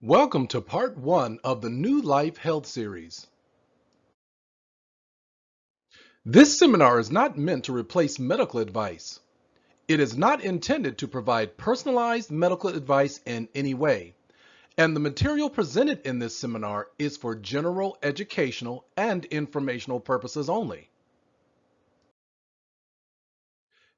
Welcome to part one of the New Life Health Series. This seminar is not meant to replace medical advice. It is not intended to provide personalized medical advice in any way, and the material presented in this seminar is for general educational and informational purposes only.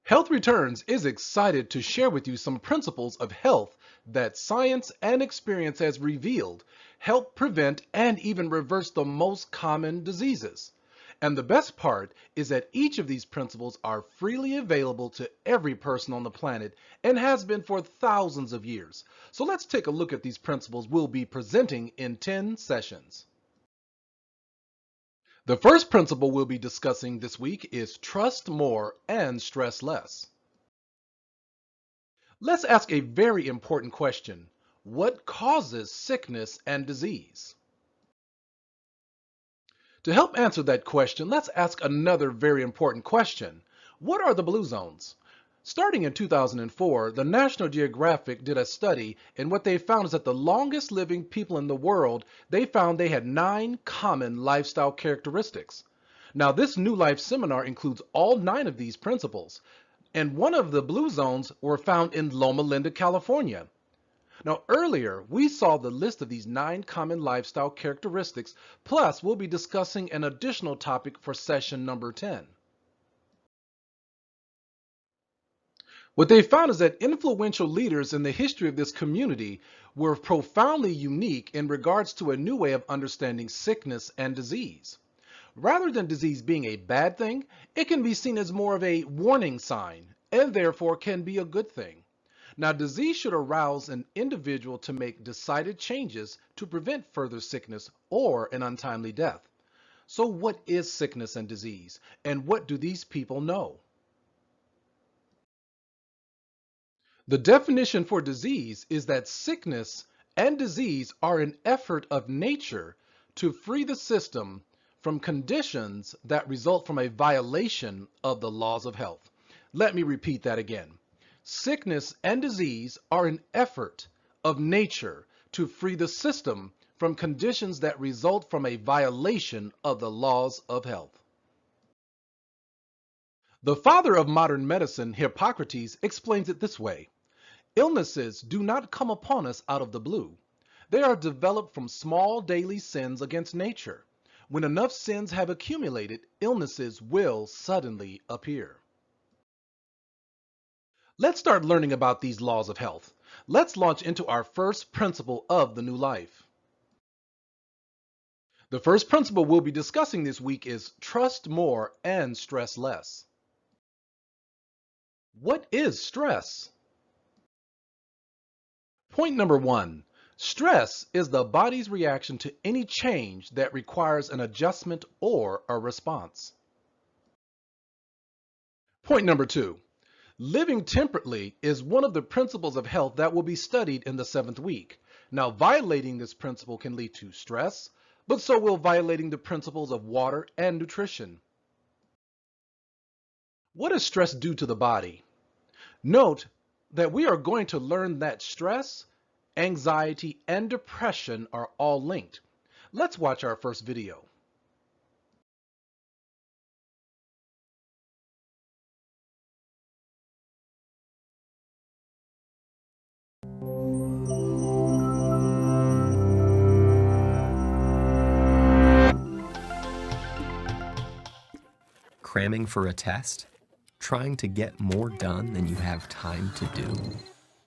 Health Returns is excited to share with you some principles of health that science and experience has revealed help prevent and even reverse the most common diseases. And the best part is that each of these principles are freely available to every person on the planet and has been for thousands of years. So let's take a look at these principles we'll be presenting in 10 sessions. The first principle we'll be discussing this week is trust more and stress less. Let's ask a very important question. What causes sickness and disease? To help answer that question, let's ask another very important question. What are the blue zones? Starting in 2004, the National Geographic did a study, and what they found is that the longest living people in the world, they found they had 9 common lifestyle characteristics. Now, this New Life seminar includes all 9 of these principles, and one of the blue zones were found in Loma Linda, California. Now, earlier, we saw the list of these 9 common lifestyle characteristics, plus we'll be discussing an additional topic for session number 10. What they found is that influential leaders in the history of this community were profoundly unique in regards to a new way of understanding sickness and disease. Rather than disease being a bad thing, it can be seen as more of a warning sign, and therefore can be a good thing. Now, disease should arouse an individual to make decided changes to prevent further sickness or an untimely death. So what is sickness and disease, and what do these people know? The definition for disease is that sickness and disease are an effort of nature to free the system from conditions that result from a violation of the laws of health. Let me repeat that again. Sickness and disease are an effort of nature to free the system from conditions that result from a violation of the laws of health. The father of modern medicine, Hippocrates, explains it this way. Illnesses do not come upon us out of the blue. They are developed from small daily sins against nature. When enough sins have accumulated, illnesses will suddenly appear. Let's start learning about these laws of health. Let's launch into our first principle of the new life. The first principle we'll be discussing this week is trust more and stress less. What is stress? Point number 1. Stress is the body's reaction to any change that requires an adjustment or a response. Point number 2. Living temperately is one of the principles of health that will be studied in the 7th week. Now, violating this principle can lead to stress, but so will violating the principles of water and nutrition. What does stress do to the body? Note that we are going to learn that stress, anxiety, and depression are all linked. Let's watch our first video. Cramming for a test? Trying to get more done than you have time to do?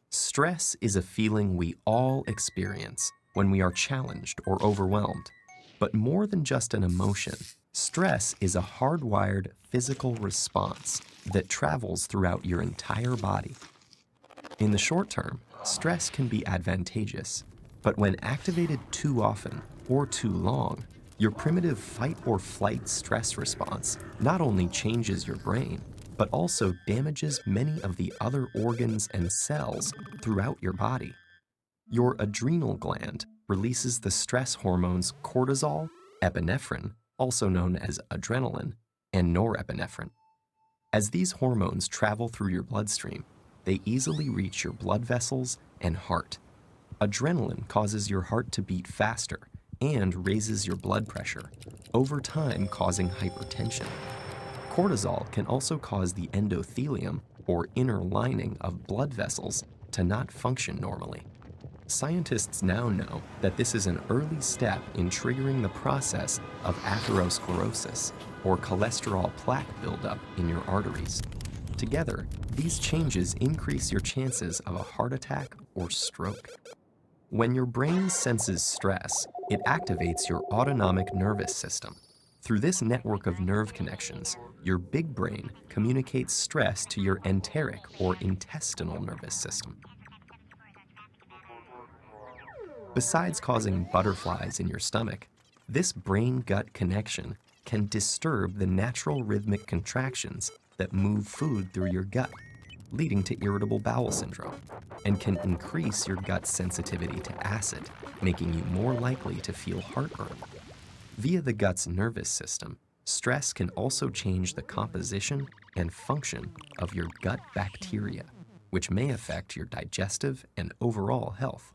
Stress is a feeling we all experience when we are challenged or overwhelmed. But more than just an emotion, stress is a hardwired physical response that travels throughout your entire body. In the short term, stress can be advantageous, but when activated too often or too long, your primitive fight or flight stress response not only changes your brain, but also damages many of the other organs and cells throughout your body. Your adrenal gland releases the stress hormones cortisol, epinephrine, also known as adrenaline, and norepinephrine. As these hormones travel through your bloodstream, they easily reach your blood vessels and heart. Adrenaline causes your heart to beat faster and raises your blood pressure, over time causing hypertension. Cortisol can also cause the endothelium, or inner lining of blood vessels, to not function normally. Scientists now know that this is an early step in triggering the process of atherosclerosis, or cholesterol plaque buildup in your arteries. Together, these changes increase your chances of a heart attack or stroke. When your brain senses stress, it activates your autonomic nervous system. Through this network of nerve connections, your big brain communicates stress to your enteric or intestinal nervous system. Besides causing butterflies in your stomach, this brain-gut connection can disturb the natural rhythmic contractions that move food through your gut, leading to irritable bowel syndrome, and can increase your gut's sensitivity to acid, making you more likely to feel heartburn. Via the gut's nervous system, stress can also change the composition and function of your gut bacteria, which may affect your digestive and overall health.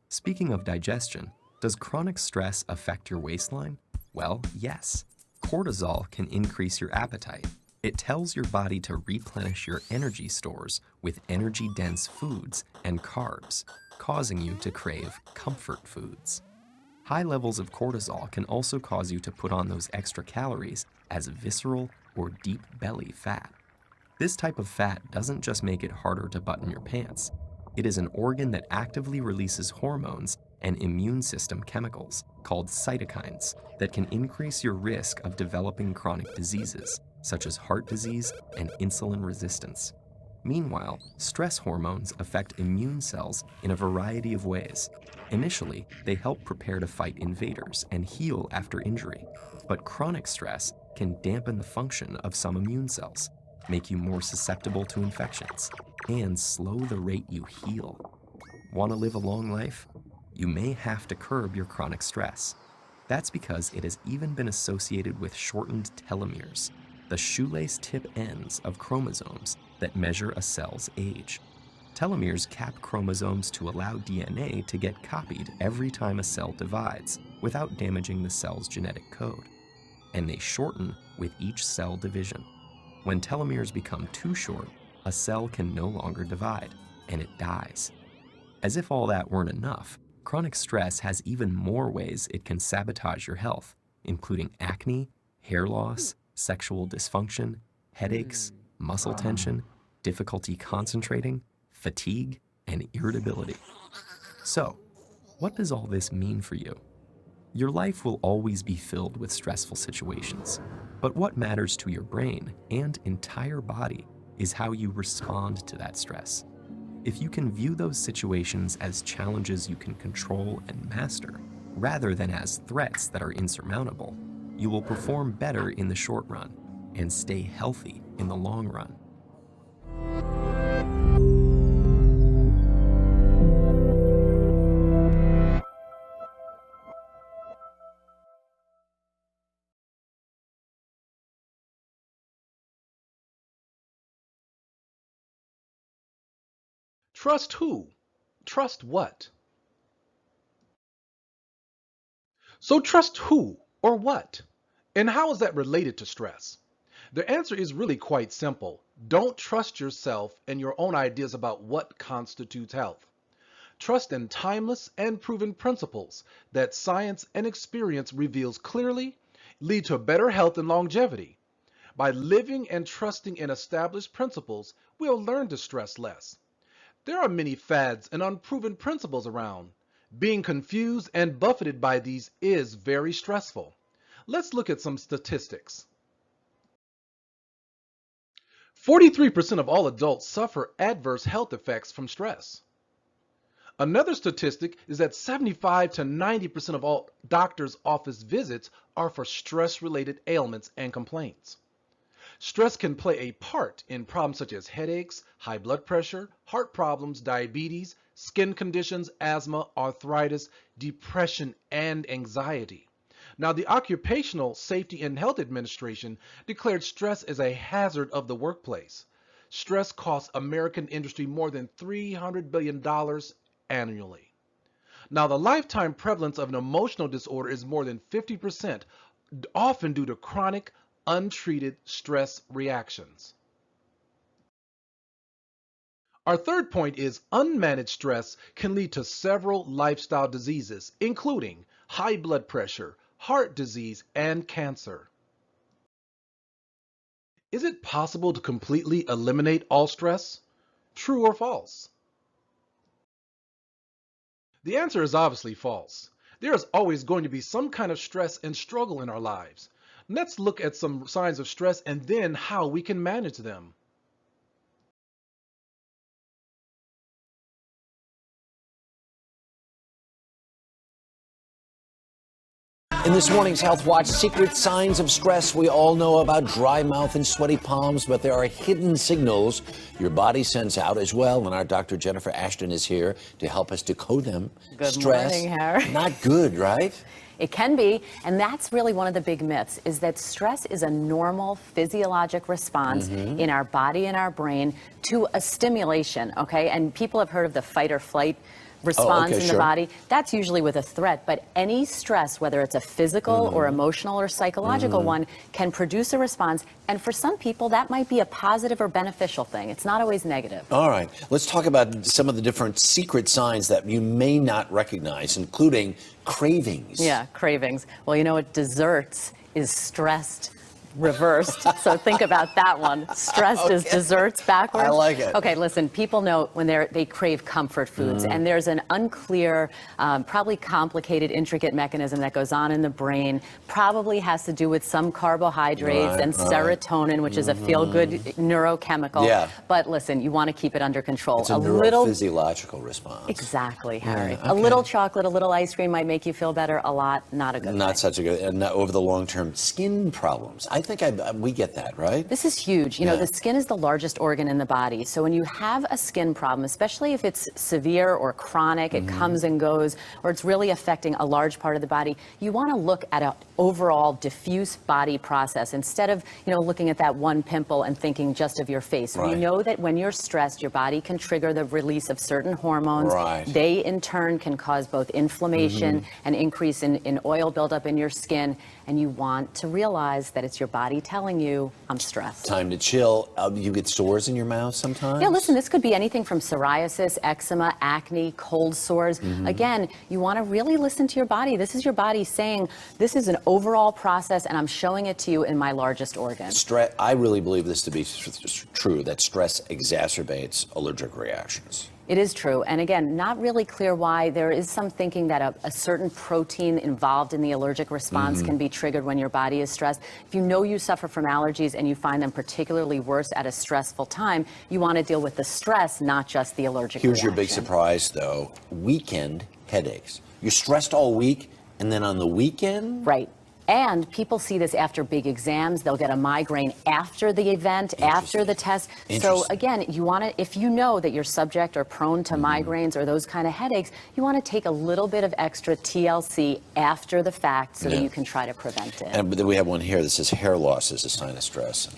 Speaking of digestion, does chronic stress affect your waistline? Well, yes. Cortisol can increase your appetite. It tells your body to replenish your energy stores with energy-dense foods and carbs, causing you to crave comfort foods. High levels of cortisol can also cause you to put on those extra calories as visceral or deep belly fat. This type of fat doesn't just make it harder to button your pants. It is an organ that actively releases hormones and immune system chemicals called cytokines that can increase your risk of developing chronic diseases, such as heart disease and insulin resistance. Meanwhile, stress hormones affect immune cells in a variety of ways. Initially, they help prepare to fight invaders and heal after injury, but chronic stress can dampen the function of some immune cells, make you more susceptible to infections, and slow the rate you heal. Want to live a long life? You may have to curb your chronic stress. That's because it has even been associated with shortened telomeres, the shoelace tip ends of chromosomes that measure a cell's age. Telomeres cap chromosomes to allow DNA to get copied every time a cell divides without damaging the cell's genetic code. And they shorten with each cell division. When telomeres become too short, a cell can no longer divide, and it dies. As if all that weren't enough, chronic stress has even more ways it can sabotage your health, including acne, hair loss, sexual dysfunction, headaches, muscle tension, difficulty concentrating, fatigue, and irritability. So, what does all this mean for you? Your life will always be filled with stressful situations, but what matters to your brain and entire body is how you respond to that stress. If you can view those situations as challenges you can control and master, rather than as threats that are insurmountable, you will perform better in the short run and stay healthy in the long run. Trust who? Trust what? So trust who or what? And how is that related to stress? The answer is really quite simple. Don't trust yourself and your own ideas about what constitutes health. Trust in timeless and proven principles that science and experience reveals clearly lead to better health and longevity. By living and trusting in established principles, we'll learn to stress less. There are many fads and unproven principles around. Being confused and buffeted by these is very stressful. Let's look at some statistics. 43% of all adults suffer adverse health effects from stress. Another statistic is that 75 to 90% of all doctors' office visits are for stress-related ailments and complaints. Stress can play a part in problems such as headaches, high blood pressure, heart problems, diabetes, skin conditions, asthma, arthritis, depression, and anxiety. Now, the Occupational Safety and Health Administration declared stress as a hazard of the workplace. Stress costs American industry more than $300 billion annually. Now, the lifetime prevalence of an emotional disorder is more than 50%, often due to chronic, untreated stress reactions. Our third point is unmanaged stress can lead to several lifestyle diseases, including high blood pressure, heart disease, and cancer. Is it possible to completely eliminate all stress? True or false? The answer is obviously false. There is always going to be some kind of stress and struggle in our lives. Let's look at some signs of stress and then how we can manage them. In this morning's Health Watch, secret signs of stress. We all know about dry mouth and sweaty palms, but there are hidden signals your body sends out as well. And our Dr. Jennifer Ashton is here to help us decode them. Good Stress, morning, Harry. not good, right? It can be, and that's really one of the big myths, is that stress is a normal physiologic response in our body and our brain to a stimulation, okay? And people have heard of the fight or flight response in the sure. body. That's usually with a threat, but any stress, whether it's a physical or emotional or psychological one, can produce a response, and for some people that might be a positive or beneficial thing. It's not always negative. All right, let's talk about some of the different secret signs that you may not recognize, including cravings. Yeah, cravings. Well, you know what? Desserts is stressed reversed. So think about that one. Stressed is desserts backwards. I like it. Okay, listen, people know when they crave comfort foods, and there's an unclear, probably complicated, intricate mechanism that goes on in the brain. Probably has to do with some carbohydrates and serotonin, which is a feel-good neurochemical. Yeah. But listen, you want to keep it under control. It's a neurophysiological response. Exactly, Harry. Yeah, A little chocolate, a little ice cream might make you feel better. A lot, not a good thing. Not such a good, and over the long term, skin problems. I think we get that, right? This is huge. You know, the skin is the largest organ in the body. So when you have a skin problem, especially if it's severe or chronic, it comes and goes, or it's really affecting a large part of the body, you want to look at an overall diffuse body process instead of, you know, looking at that one pimple and thinking just of your face. Right. We know that when you're stressed, your body can trigger the release of certain hormones. Right. They, in turn, can cause both inflammation and increase in oil buildup in your skin. And you want to realize that it's your body telling you, I'm stressed. Time to chill. You get sores in your mouth sometimes? Yeah, listen, this could be anything from psoriasis, eczema, acne, cold sores. Again, you want to really listen to your body. This is your body saying, this is an overall process, and I'm showing it to you in my largest organ. Stress. I really believe this to be true, that stress exacerbates allergic reactions. It is true. And again, not really clear why. There is some thinking that a certain protein involved in the allergic response can be triggered when your body is stressed. If you know you suffer from allergies and you find them particularly worse at a stressful time, you want to deal with the stress, not just the allergic Here's reaction. your big surprise, though. Weekend headaches. You're stressed all week, and then on the weekend? Right. And people see this after big exams. They'll get a migraine after the event, after the test. So again, you want to, if you know that you're subject or prone to migraines or those kind of headaches, you want to take a little bit of extra TLC after the fact so that you can try to prevent it. And then we have one here that says hair loss is a sign of stress.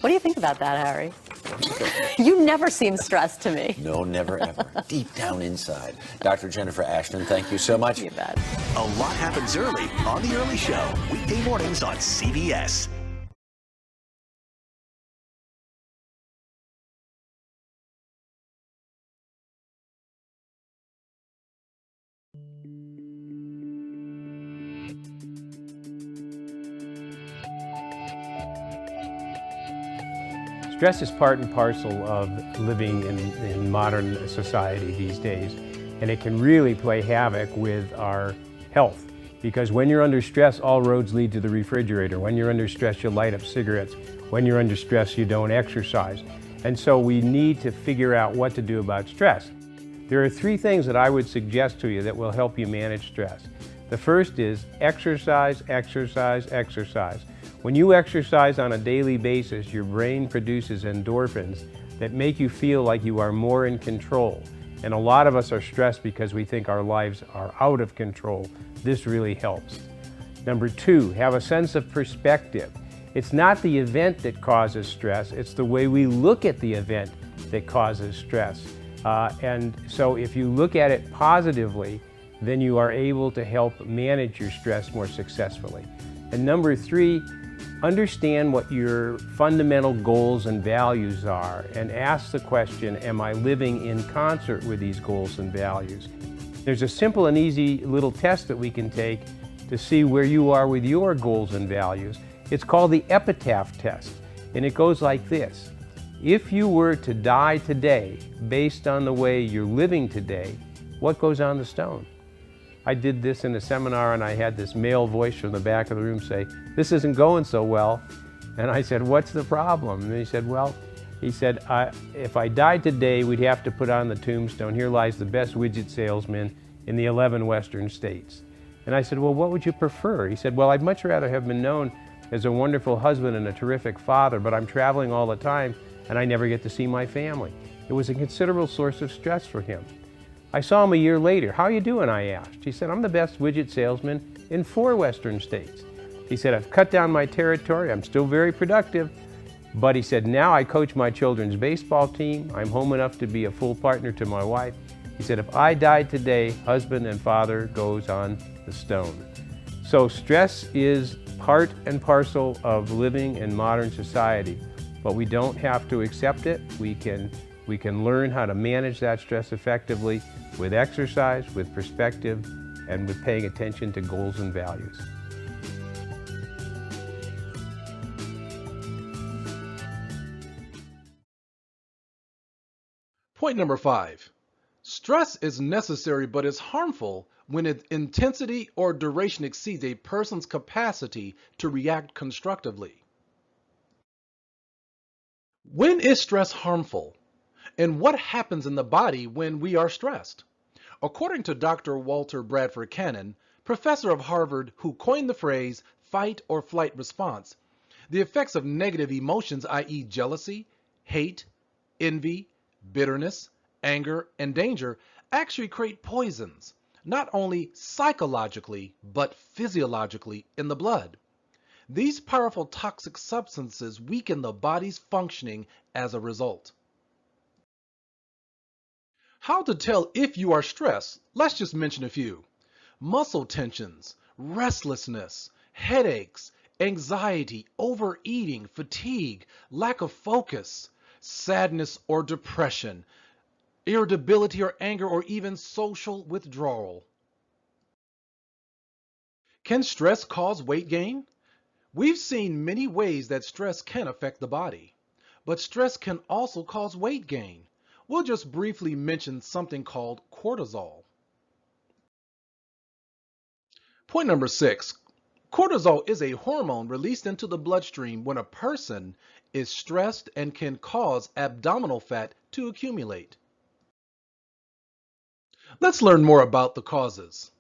What do you think about that, Harry? You never seem stressed to me. No, never, ever. Deep down inside. Dr. Jennifer Ashton, thank you so much. You bet. A lot happens early on The Early Show, weekday mornings on CBS. Stress is part and parcel of living in modern society these days, and it can really play havoc with our health. Because when you're under stress, all roads lead to the refrigerator. When you're under stress, you light up cigarettes. When you're under stress, you don't exercise. And so we need to figure out what to do about stress. There are 3 things that I would suggest to you that will help you manage stress. The first is exercise, exercise, exercise. When you exercise on a daily basis, your brain produces endorphins that make you feel like you are more in control. And a lot of us are stressed because we think our lives are out of control. This really helps. Number 2, have a sense of perspective. It's not the event that causes stress, it's the way we look at the event that causes stress. And so if you look at it positively, then you are able to help manage your stress more successfully. And number 3, understand what your fundamental goals and values are and ask the question, am I living in concert with these goals and values? There's a simple and easy little test that we can take to see where you are with your goals and values. It's called the epitaph test, and it goes like this. If you were to die today based on the way you're living today, what goes on the stone? I did this in a seminar and I had this male voice from the back of the room say, this isn't going so well. And I said, what's the problem? And he said, if I died today, we'd have to put on the tombstone, here lies the best widget salesman in the 11 western states. And I said, well, what would you prefer? He said, well, I'd much rather have been known as a wonderful husband and a terrific father, but I'm traveling all the time and I never get to see my family. It was a considerable source of stress for him. I saw him a year later. How you doing, I asked. He said, I'm the best widget salesman in 4 western states. He said, I've cut down my territory. I'm still very productive. But he said, now I coach my children's baseball team. I'm home enough to be a full partner to my wife. He said, if I died today, husband and father goes on the stone. So stress is part and parcel of living in modern society, but we don't have to accept it. We can learn how to manage that stress effectively with exercise, with perspective, and with paying attention to goals and values. Point number 5. Stress is necessary but is harmful when its intensity or duration exceeds a person's capacity to react constructively. When is stress harmful? And what happens in the body when we are stressed? According to Dr. Walter Bradford Cannon, professor of Harvard who coined the phrase fight or flight response, the effects of negative emotions, i.e. jealousy, hate, envy, bitterness, anger, and danger actually create poisons, not only psychologically, but physiologically in the blood. These powerful toxic substances weaken the body's functioning as a result. How to tell if you are stressed? Let's just mention a few. Muscle tensions, restlessness, headaches, anxiety, overeating, fatigue, lack of focus, sadness or depression, irritability or anger, or even social withdrawal. Can stress cause weight gain? We've seen many ways that stress can affect the body, but stress can also cause weight gain. We'll just briefly mention something called cortisol. Point number 6. Cortisol is a hormone released into the bloodstream when a person is stressed and can cause abdominal fat to accumulate. Let's learn more about the causes.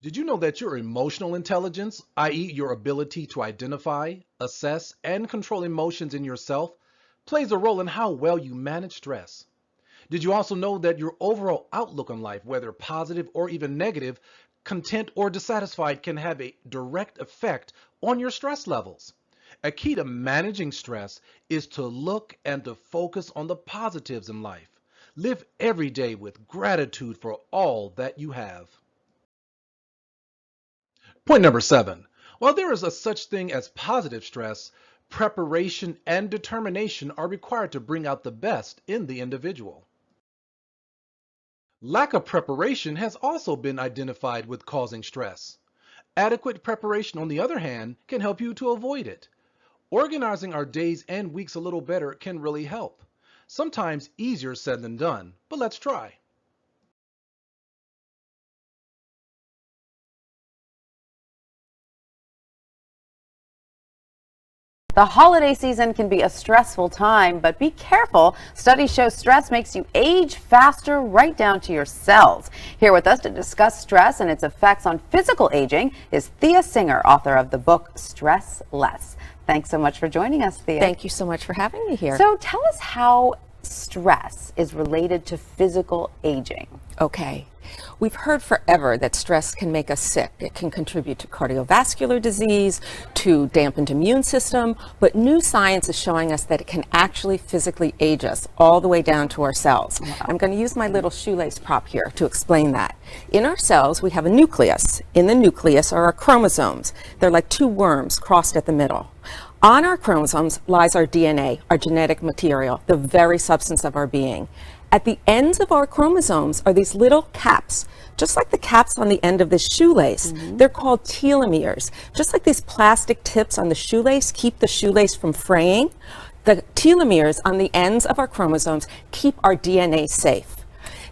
Did you know that your emotional intelligence, i.e. your ability to identify, assess, and control emotions in yourself, plays a role in how well you manage stress? Did you also know that your overall outlook on life, whether positive or even negative, content or dissatisfied, can have a direct effect on your stress levels? A key to managing stress is to look and to focus on the positives in life. Live every day with gratitude for all that you have. Point number 7. While there is a such thing as positive stress, preparation and determination are required to bring out the best in the individual. Lack of preparation has also been identified with causing stress. Adequate preparation, on the other hand, can help you to avoid it. Organizing our days and weeks a little better can really help. Sometimes easier said than done, but let's try. The holiday season can be a stressful time, but be careful. Studies show stress makes you age faster right down to your cells. Here with us to discuss stress and its effects on physical aging is Thea Singer, author of the book Stress Less. Thanks so much for joining us, Thea. Thank you so much for having me here. So tell us how stress is related to physical aging. Okay. We've heard forever that stress can make us sick. It can contribute to cardiovascular disease, to dampened immune system, but new science is showing us that it can actually physically age us all the way down to our cells. I'm going to use my little shoelace prop here to explain that. In our cells, we have a nucleus. In the nucleus are our chromosomes. They're like two worms crossed at the middle. On our chromosomes lies our DNA, our genetic material, the very substance of our being. At the ends of our chromosomes are these little caps, just like the caps on the end of this shoelace. They're called telomeres. Just like these plastic tips on the shoelace keep the shoelace from fraying, the telomeres on the ends of our chromosomes keep our DNA safe.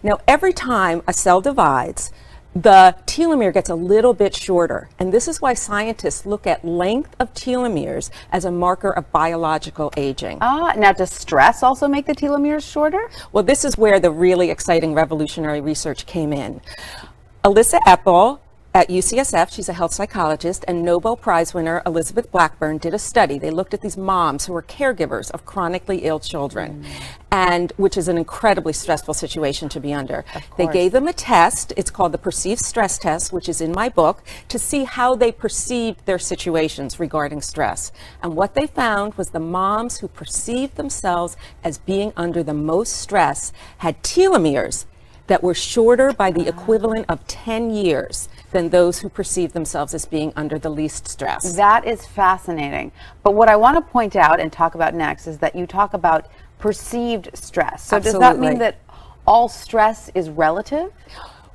Now, every time a cell divides, the telomere gets a little bit shorter, and this is why scientists look at length of telomeres as a marker of biological aging. Now does stress also make the telomeres shorter? Well, this is where the really exciting revolutionary research came in. Alyssa Epel at UCSF, she's a health psychologist, and Nobel Prize winner Elizabeth Blackburn did a study. They looked at these moms who were caregivers of chronically ill children, and which is an incredibly stressful situation to be under. They gave them a test. It's called the Perceived Stress Test, which is in my book, to see how they perceived their situations regarding stress. And what they found was the moms who perceived themselves as being under the most stress had telomeres that were shorter by the equivalent of 10 years than those who perceive themselves as being under the least stress. That is fascinating. But what I want to point out and talk about next is that you talk about perceived stress. So does that mean that all stress is relative?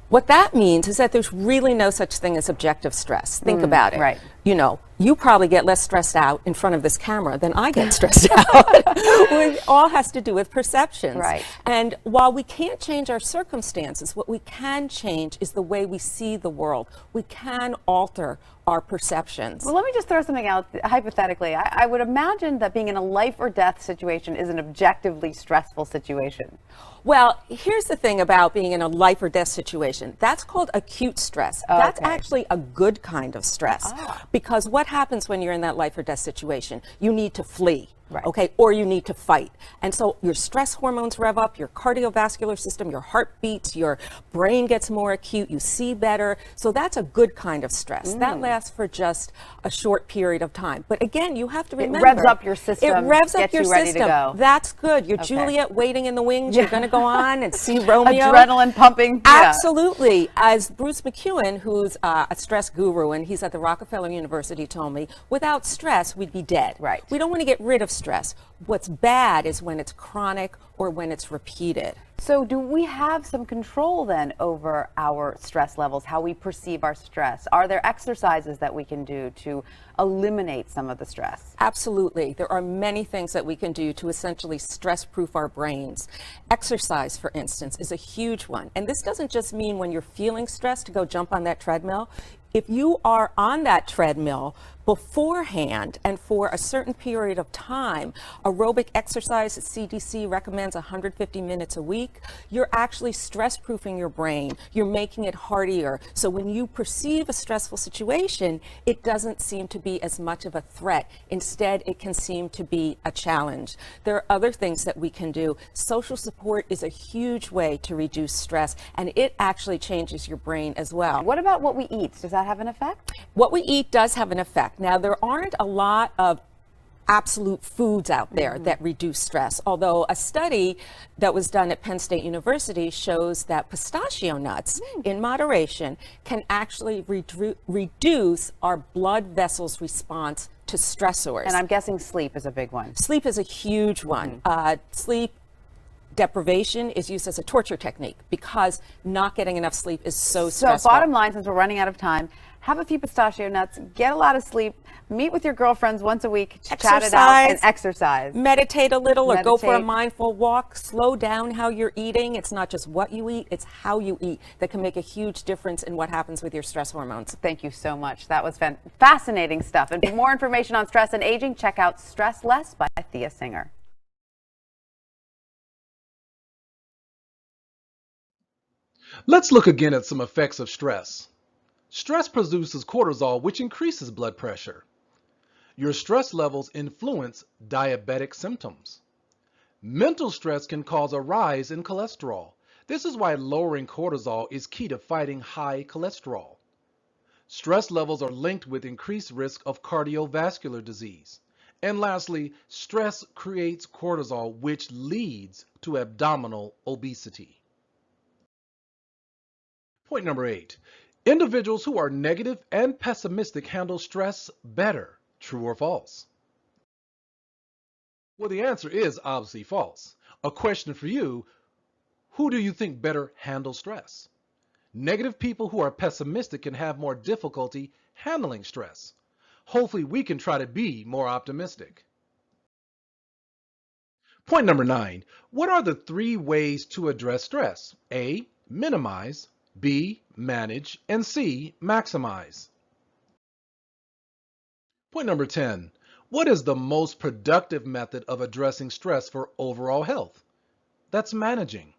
What that means is that there's really no such thing as objective stress. Think about it. Right. You know, you probably get less stressed out in front of this camera than I get stressed out. It all has to do with perceptions. Right. And while we can't change our circumstances, what we can change is the way we see the world. We can alter our perceptions. Well, let me just throw something out hypothetically. I would imagine that being in a life or death situation is an objectively stressful situation. Well, here's the thing about being in a life or death situation. That's called acute stress. That's actually a good kind of stress. Because what happens when you're in that life or death situation? You need to flee. Right. Okay, or you need to fight. And so your stress hormones rev up, your cardiovascular system, your heart beats, your brain gets more acute, you see better. So that's a good kind of stress. That lasts for just a short period of time. But again, you have to remember. It revs up your system. It revs up your gets you ready system. to go. That's good. You're Juliet waiting in the wings. You're going to go on and see Romeo. Adrenaline pumping. Absolutely. As Bruce McEwen, who's a stress guru, and he's at the Rockefeller University, told me, without stress, we'd be dead. Right. We don't want to get rid of stress. What's bad is when it's chronic or when it's repeated. So do we have some control then over our stress levels, how we perceive our stress? Are there exercises that we can do to eliminate some of the stress? Absolutely. There are many things that we can do to essentially stress-proof our brains. Exercise, for instance, is a huge one. And this doesn't just mean when you're feeling stressed to go jump on that treadmill. If you are on that treadmill beforehand and for a certain period of time, aerobic exercise that CDC recommends 150 minutes a week, you're actually stress-proofing your brain. You're making it hardier. So when you perceive a stressful situation, it doesn't seem to be as much of a threat. Instead, it can seem to be a challenge. There are other things that we can do. Social support is a huge way to reduce stress, and it actually changes your brain as well. What about what we eat? Does that have an effect? What we eat does have an effect. Now, there aren't a lot of absolute foods out there that reduce stress, although a study that was done at Penn State University shows that pistachio nuts in moderation can actually reduce our blood vessels response to stressors. And I'm guessing sleep is a big one. Sleep is a huge one. Sleep deprivation is used as a torture technique because not getting enough sleep is so stressful. So bottom line, since we're running out of time, have a few pistachio nuts, get a lot of sleep, meet with your girlfriends once a week, chat it out, and exercise. Meditate a little or go for a mindful walk. Slow down how you're eating. It's not just what you eat, it's how you eat that can make a huge difference in what happens with your stress hormones. Thank you so much. That was fascinating stuff. And for more information on stress and aging, check out Stress Less by Thea Singer. Let's look again at some effects of stress. Stress produces cortisol, which increases blood pressure. Your stress levels influence diabetic symptoms. Mental stress can cause a rise in cholesterol. This is why lowering cortisol is key to fighting high cholesterol. Stress levels are linked with increased risk of cardiovascular disease. And lastly, stress creates cortisol, which leads to abdominal obesity. Point number 8. Individuals who are negative and pessimistic handle stress better. True or false? Well, the answer is obviously false. A question for you, who do you think better handles stress? Negative people who are pessimistic can have more difficulty handling stress. Hopefully we can try to be more optimistic. Point number 9. What are the 3 ways to address stress? A. Minimize. B. Manage. And C. Maximize. Point number 10. What is the most productive method of addressing stress for overall health? That's managing.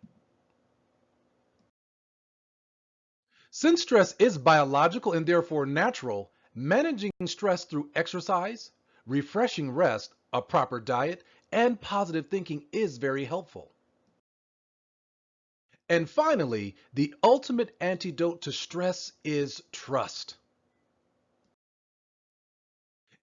Since stress is biological and therefore natural, managing stress through exercise, refreshing rest, a proper diet, and positive thinking is very helpful. And finally, the ultimate antidote to stress is trust.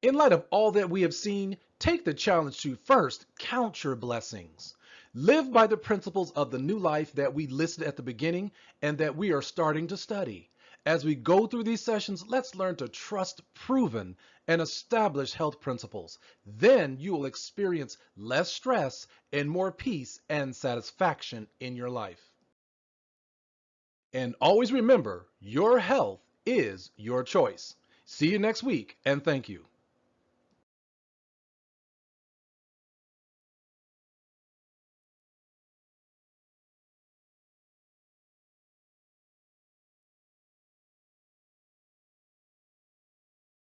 In light of all that we have seen, take the challenge to first count your blessings. Live by the principles of the new life that we listed at the beginning and that we are starting to study. As we go through these sessions, let's learn to trust proven and established health principles. Then you will experience less stress and more peace and satisfaction in your life. And always remember, your health is your choice. See you next week, and thank you.